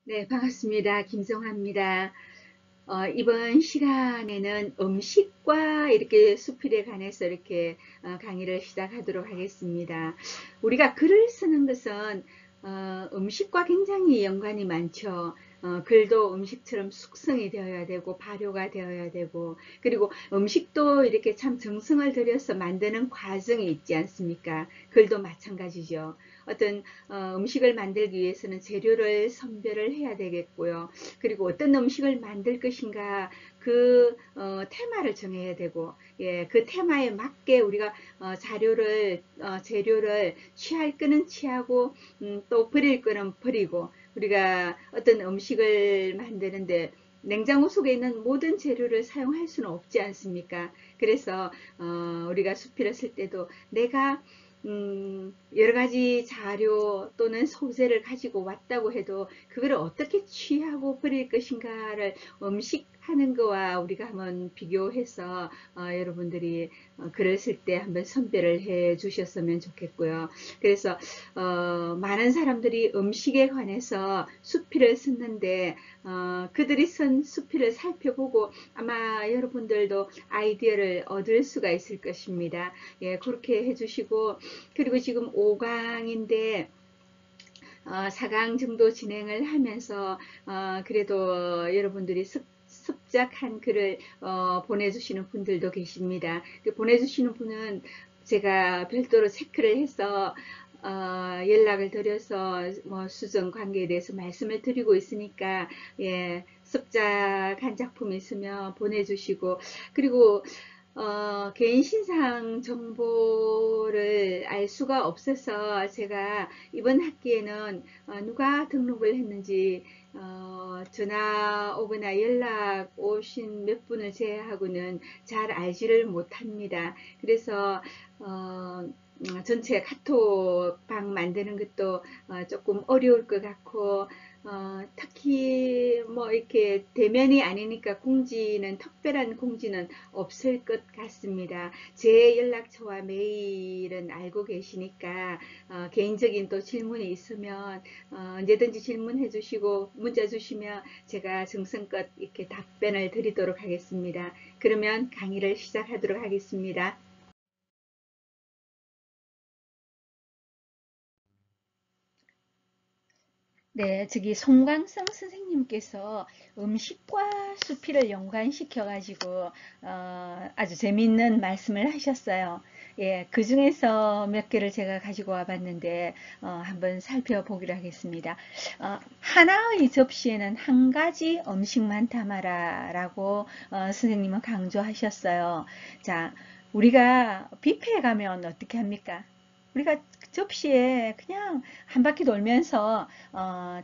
네, 반갑습니다. 김성화입니다. 이번 시간에는 음식과 이렇게 수필에 관해서 이렇게 강의를 시작하도록 하겠습니다. 우리가 글을 쓰는 것은 음식과 굉장히 연관이 많죠. 글도 음식처럼 숙성이 되어야 되고 발효가 되어야 되고, 그리고 음식도 이렇게 참 정성을 들여서 만드는 과정이 있지 않습니까? 글도 마찬가지죠. 어떤 음식을 만들기 위해서는 재료를 선별을 해야 되겠고요. 그리고 어떤 음식을 만들 것인가, 그 테마를 정해야 되고, 예, 그 테마에 맞게 우리가 재료를 취할 거는 취하고, 또 버릴 거는 버리고, 우리가 어떤 음식을 만드는데 냉장고 속에 있는 모든 재료를 사용할 수는 없지 않습니까? 그래서 우리가 수필을 쓸 때도 내가 여러 가지 자료 또는 소재를 가지고 왔다고 해도 그거를 어떻게 취하고 버릴 것인가를 음식하는 거와 우리가 한번 비교해서 여러분들이 글을 쓸 때 한번 선별을 해 주셨으면 좋겠고요. 그래서 많은 사람들이 음식에 관해서 수필을 썼는데 그들이 쓴 수필을 살펴보고 아마 여러분들도 아이디어를 얻을 수가 있을 것입니다. 예, 그렇게 해주시고, 그리고 지금 5강인데 4강 정도 진행을 하면서 그래도 여러분들이 습작한 글을 보내주시는 분들도 계십니다. 그 보내주시는 분은 제가 별도로 체크를 해서 연락을 드려서 뭐 수정 관계에 대해서 말씀을 드리고 있으니까, 예, 습작한 작품이 있으면 보내주시고, 그리고 개인 신상 정보를 알 수가 없어서 제가 이번 학기에는 누가 등록을 했는지 전화 오거나 연락 오신 몇 분을 제외하고는 잘 알지를 못합니다. 그래서 전체 카톡방 만드는 것도 조금 어려울 것 같고, 특히 뭐 이렇게 대면이 아니니까 공지는, 특별한 공지는 없을 것 같습니다. 제 연락처와 메일은 알고 계시니까 개인적인 또 질문이 있으면 언제든지 질문해 주시고 문자 주시면 제가 정성껏 이렇게 답변을 드리도록 하겠습니다. 그러면 강의를 시작하도록 하겠습니다. 네, 저기 송광성 선생님께서 음식과 수필을 연관시켜가지고 아주 재미있는 말씀을 하셨어요. 예, 그 중에서 몇 개를 제가 가지고 와봤는데 한번 살펴보기로 하겠습니다. 하나의 접시에는 한 가지 음식만 담아라라고 선생님은 강조하셨어요. 자, 우리가 뷔페에 가면 어떻게 합니까? 우리가 접시에 그냥 한 바퀴 돌면서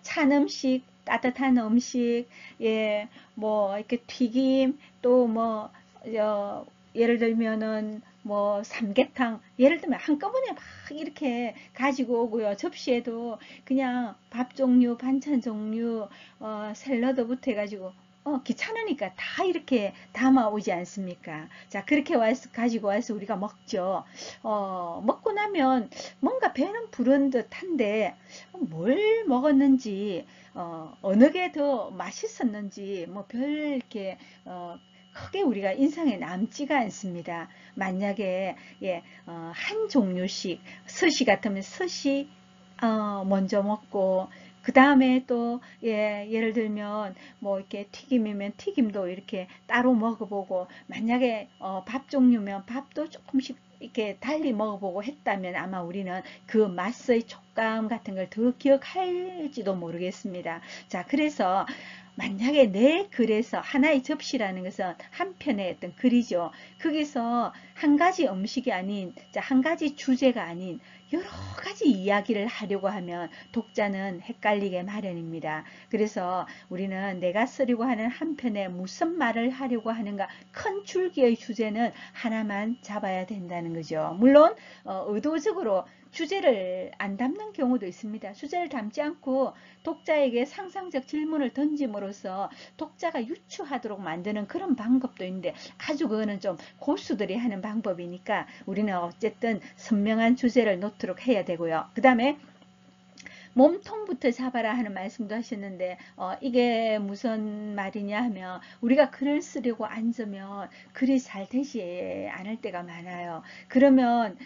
찬 음식, 따뜻한 음식, 예, 뭐 이렇게 튀김, 또 뭐 예를 들면은 뭐 삼계탕, 예를 들면 한꺼번에 막 이렇게 가지고 오고요. 접시에도 그냥 밥 종류, 반찬 종류, 샐러드부터 해가지고 귀찮으니까 다 이렇게 담아 오지 않습니까? 자, 그렇게 와서 가지고 와서 우리가 먹죠. 먹고 나면 뭔가 배는 부른 듯한데 뭘 먹었는지, 어느 게 더 맛있었는지, 뭐 별 이렇게, 크게 우리가 인상에 남지가 않습니다. 만약에, 예, 한 종류씩, 스시 같으면 스시, 먼저 먹고, 그 다음에 또, 예, 예를 들면, 뭐, 이렇게 튀김이면 튀김도 이렇게 따로 먹어보고, 만약에, 밥 종류면 밥도 조금씩 이렇게 달리 먹어보고 했다면 아마 우리는 그 맛의 촉감 같은 걸 더 기억할지도 모르겠습니다. 자, 그래서 만약에 내 글에서 하나의 접시라는 것은 한 편의 어떤 글이죠. 거기서 한 가지 음식이 아닌, 자, 한 가지 주제가 아닌 여러 가지 이야기를 하려고 하면 독자는 헷갈리게 마련입니다. 그래서 우리는 내가 쓰려고 하는 한 편에 무슨 말을 하려고 하는가, 큰 줄기의 주제는 하나만 잡아야 된다는 거죠. 물론 의도적으로 주제를 안 담는 경우도 있습니다. 주제를 담지 않고 독자에게 상상적 질문을 던짐으로써 독자가 유추하도록 만드는 그런 방법도 있는데, 아주 그거는 좀 고수들이 하는 방법이니까 우리는 어쨌든 선명한 주제를 놓도록 해야 되고요. 그 다음에 몸통부터 잡아라 하는 말씀도 하셨는데 이게 무슨 말이냐 하면 우리가 글을 쓰려고 앉으면 글이 잘 되지 않을 때가 많아요. 그러면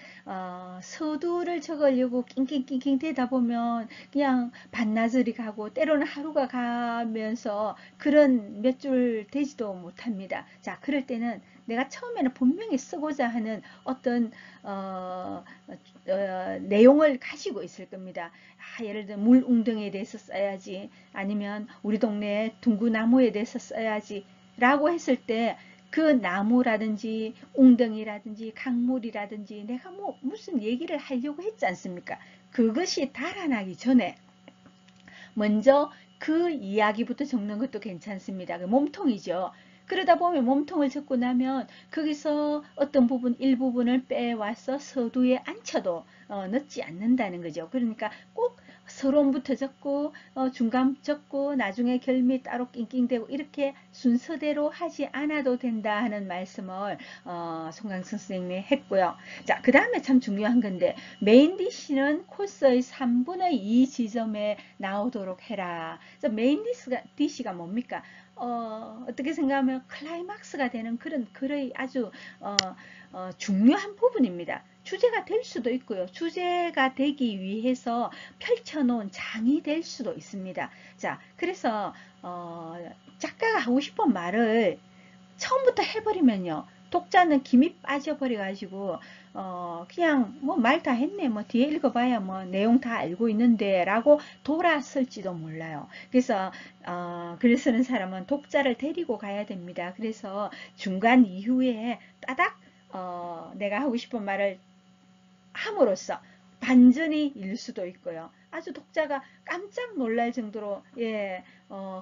서두를 적으려고 낑낑낑낑 대다 보면 그냥 반나절이 가고 때로는 하루가 가면서 글은 몇 줄 되지도 못합니다. 자, 그럴 때는 내가 처음에는 분명히 쓰고자 하는 어떤 내용을 가지고 있을 겁니다. 예를 들어 물 웅덩이에 대해서 써야지, 아니면 우리 동네 둥구나무에 대해서 써야지 라고 했을 때 그 나무라든지 웅덩이라든지 강물이라든지 내가 뭐 무슨 얘기를 하려고 했지 않습니까? 그것이 달아나기 전에 먼저 그 이야기부터 적는 것도 괜찮습니다. 그 몸통이죠. 그러다 보면 몸통을 적고 나면 거기서 어떤 부분, 일부분을 빼와서 서두에 앉혀도 넣지 않는다는 거죠. 그러니까 꼭 서론부터 적고 중간 적고 나중에 결미 따로 낑낑대고 이렇게 순서대로 하지 않아도 된다 하는 말씀을 송강선 선생님이 했고요. 자, 그 다음에 참 중요한 건데 메인 디시는 코스의 3분의 2 지점에 나오도록 해라. 그래서 메인 디시가 뭡니까? 어떻게 생각하면 클라이막스가 되는 그런 글의 아주 중요한 부분입니다. 주제가 될 수도 있고요. 주제가 되기 위해서 펼쳐놓은 장이 될 수도 있습니다. 자, 그래서 작가가 하고 싶은 말을 처음부터 해버리면요. 독자는 김이 빠져버려 가지고 그냥 뭐 말 다 했네, 뭐 뒤에 읽어봐야 뭐 내용 다 알고 있는데 라고 돌아설지도 몰라요. 그래서 글 쓰는 사람은 독자를 데리고 가야 됩니다. 그래서 중간 이후에 따닥 내가 하고 싶은 말을 함으로써 반전이 일 수도 있고요. 아주 독자가 깜짝 놀랄 정도로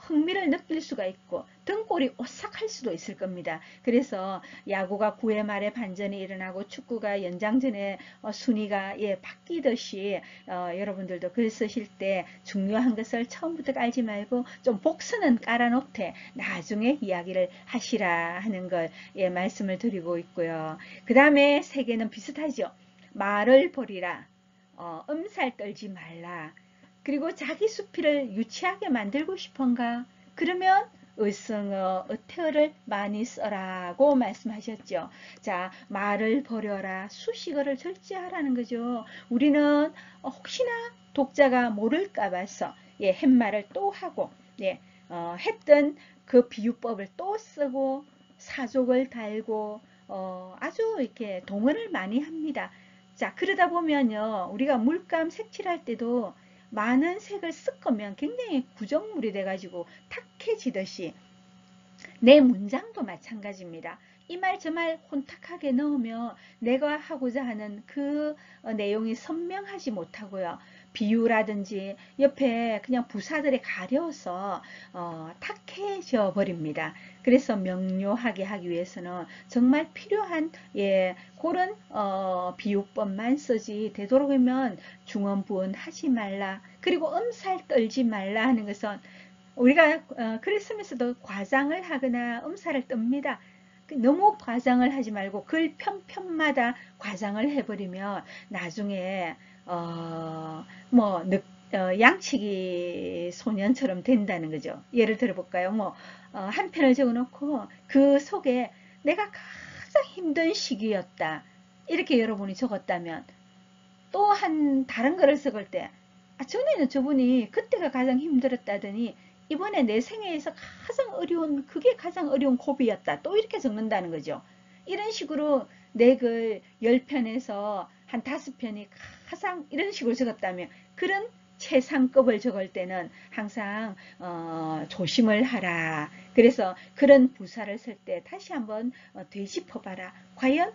흥미를 느낄 수가 있고 등골이 오싹할 수도 있을 겁니다. 그래서 야구가 9회 말에 반전이 일어나고 축구가 연장전에 순위가 바뀌듯이 여러분들도 글 쓰실 때 중요한 것을 처음부터 깔지 말고 좀 복선은 깔아놓되 나중에 이야기를 하시라 하는 걸 말씀을 드리고 있고요. 그 다음에 세 개는 비슷하죠. 말을 버리라. 엄살 떨지 말라. 그리고 자기 수필을 유치하게 만들고 싶은가? 그러면 의성어, 어태어를 많이 써라고 말씀하셨죠. 자, 말을 버려라. 수식어를 절제하라는 거죠. 우리는 혹시나 독자가 모를까 봐서 햇말을 또 하고 했던 그 비유법을 또 쓰고 사족을 달고 아주 이렇게 동원을 많이 합니다. 자, 그러다 보면요, 우리가 물감 색칠할 때도 많은 색을 섞으면 굉장히 구정물이 돼가지고 탁해지듯이 내 문장도 마찬가지입니다. 이 말 저 말 혼탁하게 넣으면 내가 하고자 하는 그 내용이 선명하지 못하고요. 비유라든지 옆에 그냥 부사들에 가려서 탁해져 버립니다. 그래서 명료하게 하기 위해서는 정말 필요한 그런 비유법만 쓰지 되도록이면 중언부언 하지 말라. 그리고 엄살 떨지 말라 하는 것은 우리가 글을 쓰면서도 과장을 하거나 음사를 뜹니다. 너무 과장을 하지 말고 글 편편마다 과장을 해버리면 나중에 양치기 소년처럼 된다는 거죠. 예를 들어볼까요? 한 편을 적어놓고 그 속에 내가 가장 힘든 시기였다. 이렇게 여러분이 적었다면 또 다른 글을 적을 때 전에는 저분이 그때가 가장 힘들었다더니 이번에 내 생애에서 그게 가장 어려운 고비였다. 또 이렇게 적는다는 거죠. 이런 식으로 내 글 10편에서 한 5편이 가장 이런 식으로 적었다면 그런 최상급을 적을 때는 항상 조심을 하라. 그래서 그런 부사를 쓸 때 다시 한번 되짚어봐라. 과연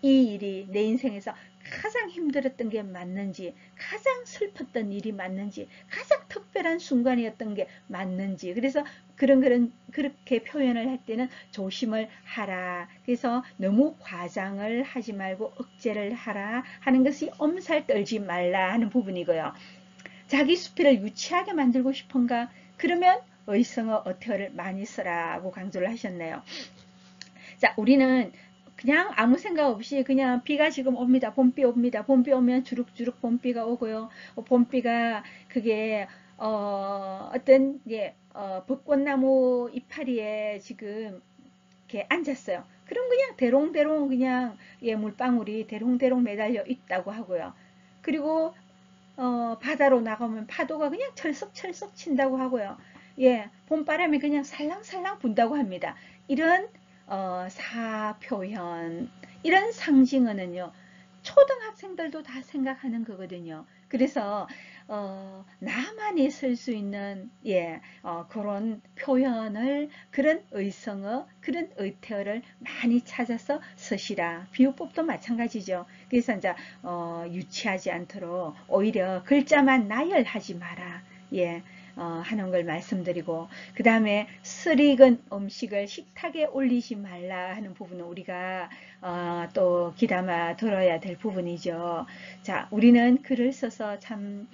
이 일이 내 인생에서 가장 힘들었던 게 맞는지, 가장 슬펐던 일이 맞는지, 가장 특별한 순간이었던 게 맞는지. 그래서 그렇게 표현을 할 때는 조심을 하라. 그래서 너무 과장을 하지 말고 억제를 하라 하는 것이 엄살 떨지 말라 하는 부분이고요. 자기 수필을 유치하게 만들고 싶은가? 그러면 의성어, 어태어를 많이 쓰라고 강조를 하셨네요. 자, 우리는 그냥 아무 생각 없이 그냥 비가 지금 옵니다. 봄비 옵니다. 봄비 오면 주룩주룩 봄비가 오고요. 봄비가 그게 어떤 벚꽃나무 이파리에 지금 이렇게 앉았어요. 그럼 그냥 대롱대롱 그냥 물방울이 대롱대롱 매달려 있다고 하고요. 그리고 바다로 나가면 파도가 그냥 철썩철썩 친다고 하고요. 봄바람이 그냥 살랑살랑 분다고 합니다. 이런 사표현, 이런 상징어는요, 초등학생들도 다 생각하는 거거든요. 그래서 나만이 쓸 수 있는 그런 표현을, 그런 의성어, 그런 의태어를 많이 찾아서 쓰시라. 비유법도 마찬가지죠. 그래서 이제 유치하지 않도록 오히려 글자만 나열하지 마라. 하는 걸 말씀드리고, 그 다음에 쓰익은 음식을 식탁에 올리지 말라 하는 부분은 우리가 또 귀담아 들어야 될 부분이죠. 자, 우리는 글을 써서 참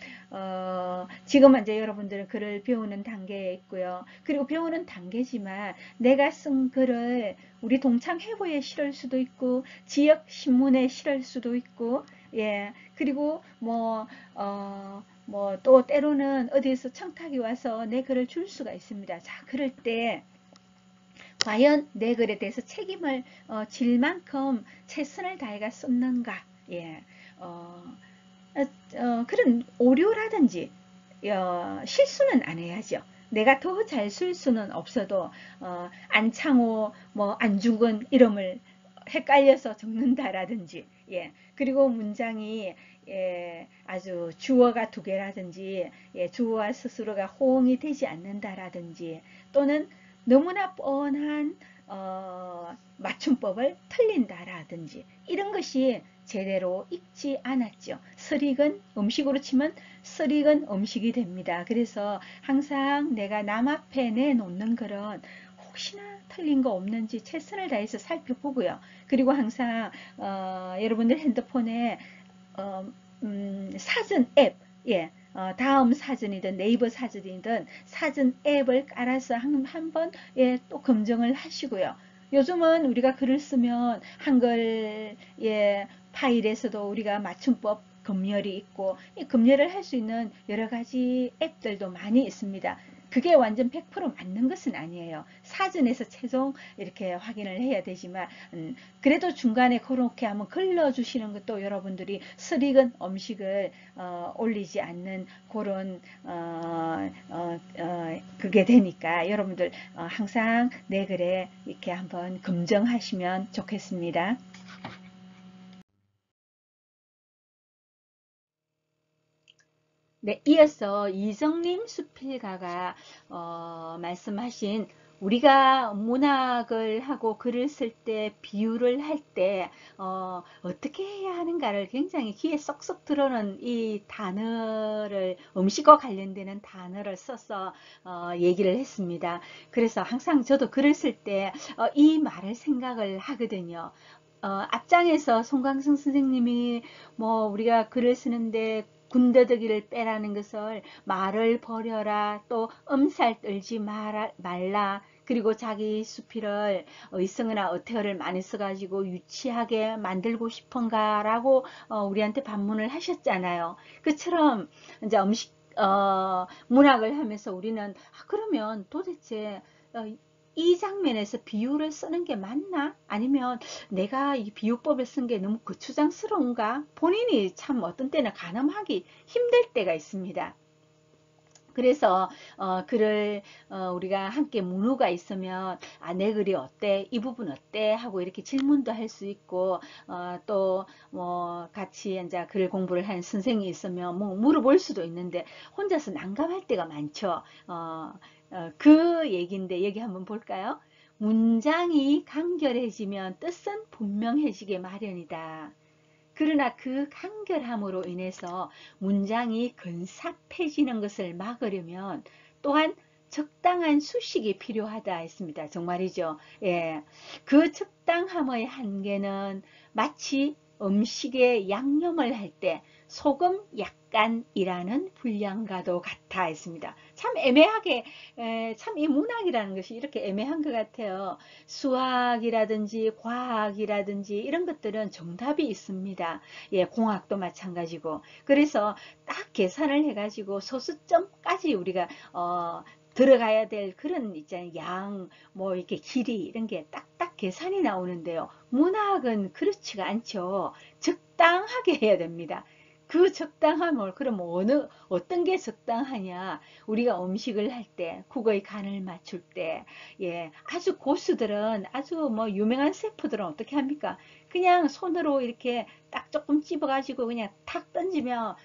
지금 이제 여러분들은 글을 배우는 단계에 있고요. 그리고 배우는 단계지만 내가 쓴 글을 우리 동창 회보에 실을 수도 있고 지역 신문에 실을 수도 있고 그리고 또 때로는 어디에서 청탁이 와서 내 글을 줄 수가 있습니다. 자, 그럴 때 과연 내 글에 대해서 책임을 질 만큼 최선을 다해가 썼는가? 그런 오류라든지 실수는 안 해야죠. 내가 더 잘 쓸 수는 없어도 안창호, 안중근 이름을 헷갈려서 적는다라든지, 그리고 문장이 아주 주어가 두 개라든지, 주어와 스스로가 호응이 되지 않는다라든지, 또는 너무나 뻔한 맞춤법을 틀린다라든지, 이런 것이 제대로 익지 않았죠. 설익은 음식으로 치면 설익은 음식이 됩니다. 그래서 항상 내가 남 앞에 내놓는 글은 혹시나 틀린 거 없는지 최선을 다해서 살펴보고요. 그리고 항상 여러분들 핸드폰에 사진 앱, 다음 사진이든 네이버 사진이든 사진 앱을 깔아서 한번 또 검증을 하시고요. 요즘은 우리가 글을 쓰면 한글 파일에서도 우리가 맞춤법 검열이 있고 검열을 할 수 있는 여러 가지 앱들도 많이 있습니다. 그게 완전 100% 맞는 것은 아니에요. 사진에서 최종 이렇게 확인을 해야 되지만 그래도 중간에 그렇게 한번 걸러주시는 것도 여러분들이 설익은 음식을 올리지 않는 그런 그게 되니까 여러분들 항상 내 글에 이렇게 한번 검증하시면 좋겠습니다. 네, 이어서 이정림 수필가가 말씀하신 우리가 문학을 하고 글을 쓸 때 비유를 할 때 어떻게 해야 하는가를 굉장히 귀에 쏙쏙 들어오는 이 단어를 음식과 관련되는 단어를 써서 얘기를 했습니다. 그래서 항상 저도 글을 쓸 때 이 말을 생각을 하거든요. 앞장에서 송광성 선생님이 우리가 글을 쓰는데 군더더기를 빼라는 것을 말을 버려라, 또 엄살 떨지 말라, 그리고 자기 수필을 의성어나 어태어를 많이 써가지고 유치하게 만들고 싶은가라고 우리한테 반문을 하셨잖아요. 그처럼 이제 문학을 하면서 우리는 그러면 도대체 이 장면에서 비유를 쓰는 게 맞나? 아니면 내가 이 비유법을 쓴 게 너무 거추장스러운가? 본인이 참 어떤 때는 가늠하기 힘들 때가 있습니다. 그래서 글을 우리가 함께 문후가 있으면 내 글이 어때? 이 부분 어때? 하고 이렇게 질문도 할 수 있고 또 같이 이제 글 공부를 한 선생이 있으면 물어볼 수도 있는데 혼자서 난감할 때가 많죠. 그 얘기인데 여기 한번 볼까요? 문장이 간결해지면 뜻은 분명해지게 마련이다. 그러나 그 간결함으로 인해서 문장이 근사해지는 것을 막으려면 또한 적당한 수식이 필요하다 했습니다. 정말이죠. 그 적당함의 한계는 마치 음식에 양념을 할 때 소금 약간이라는 분량과도 같아 했습니다. 참 애매하게, 참 이 문학이라는 것이 이렇게 애매한 것 같아요. 수학이라든지 과학이라든지 이런 것들은 정답이 있습니다. 예, 공학도 마찬가지고. 그래서 딱 계산을 해가지고 소수점까지 우리가 들어가야 될 그런 있잖아요. 양, 뭐 이렇게 길이 이런 게 딱딱 계산이 나오는데요. 문학은 그렇지가 않죠. 적당하게 해야 됩니다. 그 적당함을 그럼 어떤 게 적당하냐? 우리가 음식을 할 때, 국의 간을 맞출 때, 예, 아주 고수들은 아주 뭐 유명한 셰프들은 어떻게 합니까? 그냥 손으로 이렇게 딱 조금 찝어가지고 그냥 탁 던지면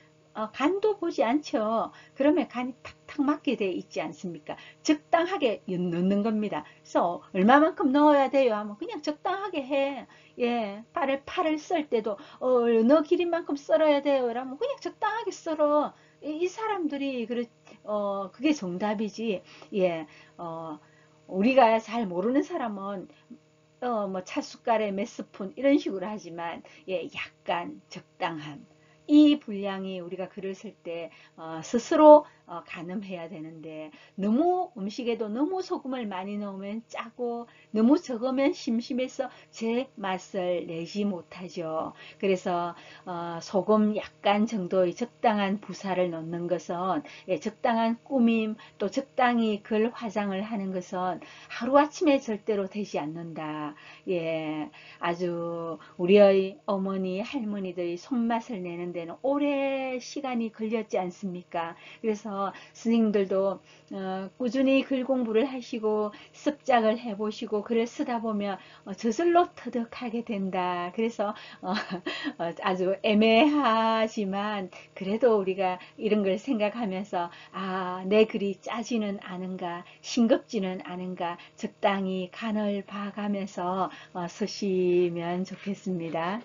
간도 보지 않죠. 그러면 간이 탁탁 맞게 돼 있지 않습니까? 적당하게 넣는 겁니다. 그래서 얼마만큼 넣어야 돼요? 하면 그냥 적당하게 해. 예, 팔을 썰 때도 어느 길이만큼 썰어야 돼요? 라면 그냥 적당하게 썰어. 이 사람들이 그게 정답이지. 예, 어, 우리가 잘 모르는 사람은 뭐 찻숟갈에 몇 스푼 이런 식으로 하지만 예, 약간 적당한 이 분량이 우리가 글을 쓸 때 스스로 가늠해야 되는데 너무 음식에도 너무 소금을 많이 넣으면 짜고 너무 적으면 심심해서 제 맛을 내지 못하죠. 그래서 소금 약간 정도의 적당한 부사를 넣는 것은 예, 적당한 꾸밈 또 적당히 글 화장을 하는 것은 하루아침에 절대로 되지 않는다. 예, 아주 우리의 어머니, 할머니들이 손맛을 내는 데는 오래 시간이 걸렸지 않습니까? 그래서 스님들도 꾸준히 글 공부를 하시고 습작을 해보시고 글을 쓰다 보면 저절로 터득하게 된다. 그래서 아주 애매하지만 그래도 우리가 이런 걸 생각하면서 내 글이 짜지는 않은가, 싱겁지는 않은가 적당히 간을 봐가면서 쓰시면 좋겠습니다.